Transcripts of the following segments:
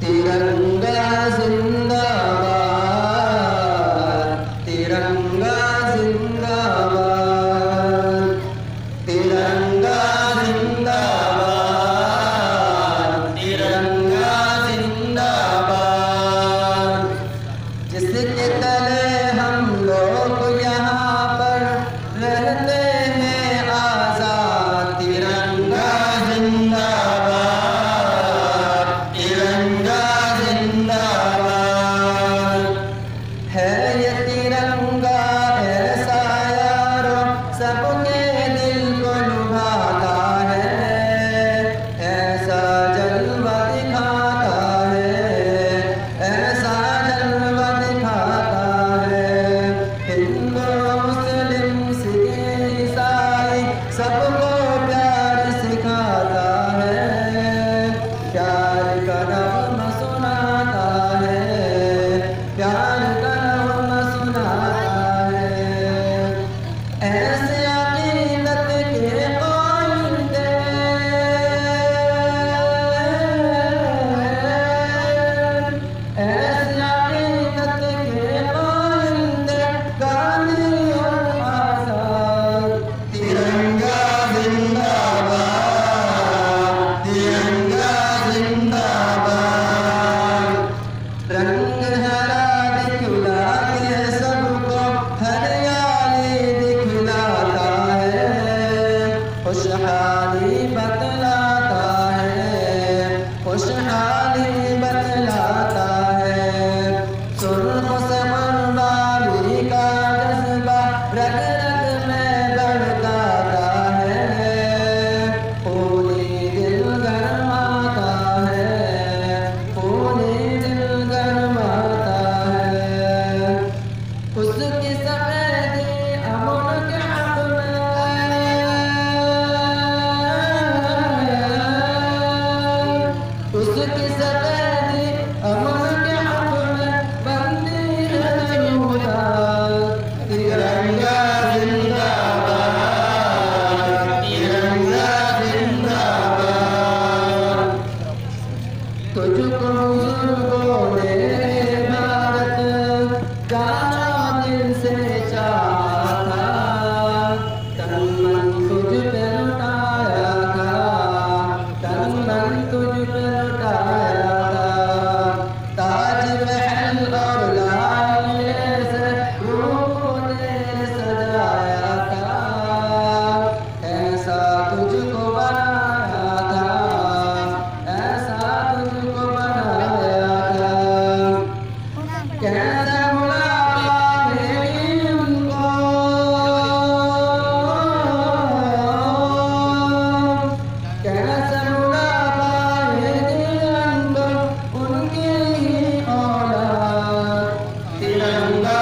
तिरंगा जिंदाबाद तिरंगा जिंदाबाद तिरंगा जिंदाबाद तिरंगा जिंदाबाद जिसके तले हम लोग यहाँ पर रहते हैं आजाद तिरंगा जिंदाबाद तिरंगा जिंदाबाद है ये तिरंगा ऐसा यारो सबके दिल को लुभाता है ऐसा जलवा दिखाता है ऐसा जलवा दिखाता है हिंदू मुस्लिम सिख ईसाई सबको प्यार सिखाता है प्यार का नग़्मा सुनाता है प्यार का नग़्मा सुनाता है ऐसे अक़ीदत के कायदे ऐसे अक़ीदत के कायदे गाज़ी और आज़ाद तिरंगा जिंदाबाद तिरंगा जिंदाबाद रंग हरा दिखला के सबको हरियाली दिखलाता है खुशहाली बतलाता है खुशहाली बतलाता है सुर्ख से मरवानी का जज्बा रग रग में धड़काता है खूनी दिल गरमाता है खूनी दिल गरमाता है उसकी सफेदी अमन के हक में उसकी सफेदी अमन के हक में बंदी है जमहूरियत तिरंगा जिंदाबाद तिरंगा जिंदाबाद तुझको बुजुर्गों ने भारत जाना दिल से चाहा था तन मन तुझ पे लुटाया था तन मन तुझ पे लुटाया था ताज महल और लाले से रूप ने सजाया था ऐसा तुझको बनाया था ऐसा तुझको बनाया था कैसे भुला पाएंगे उनको कैसे भुला पाएंगे उनको उनकी ही औलाद तिरंगा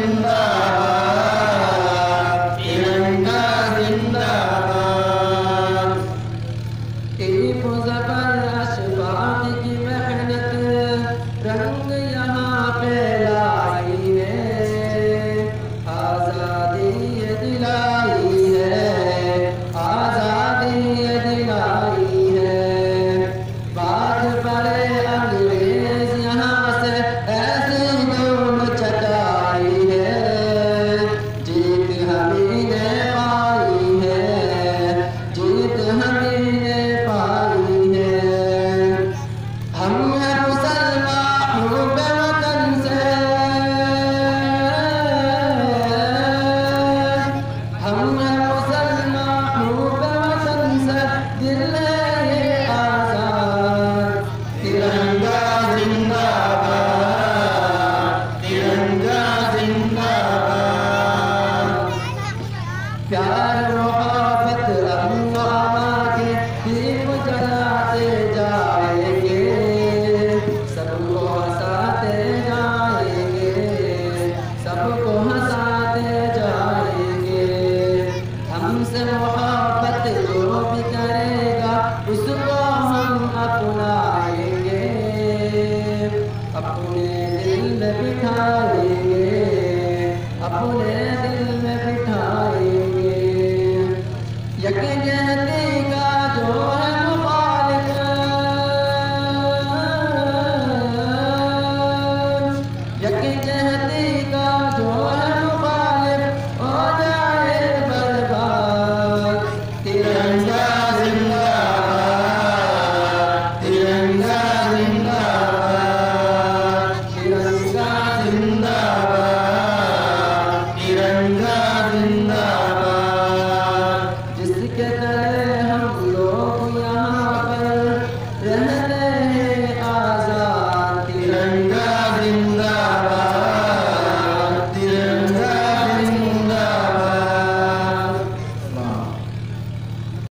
जिंदाबाद तिरंगा जिंदाबाद टीप ज़फ़र अशफाक़ की मेहनत रंग यहाँ पे लाई है आज़ादी ये दिलाई है आज़ादी ये दिलाई है बाज पड़े अंग्रेज यहाँ से ऐसी धूम चटाई है जीत हमी ने पाई है जीत हमी ने पाई है हम हैं मुसलमान हुब्बे वतन से में बिठाएंगे, अपने दिल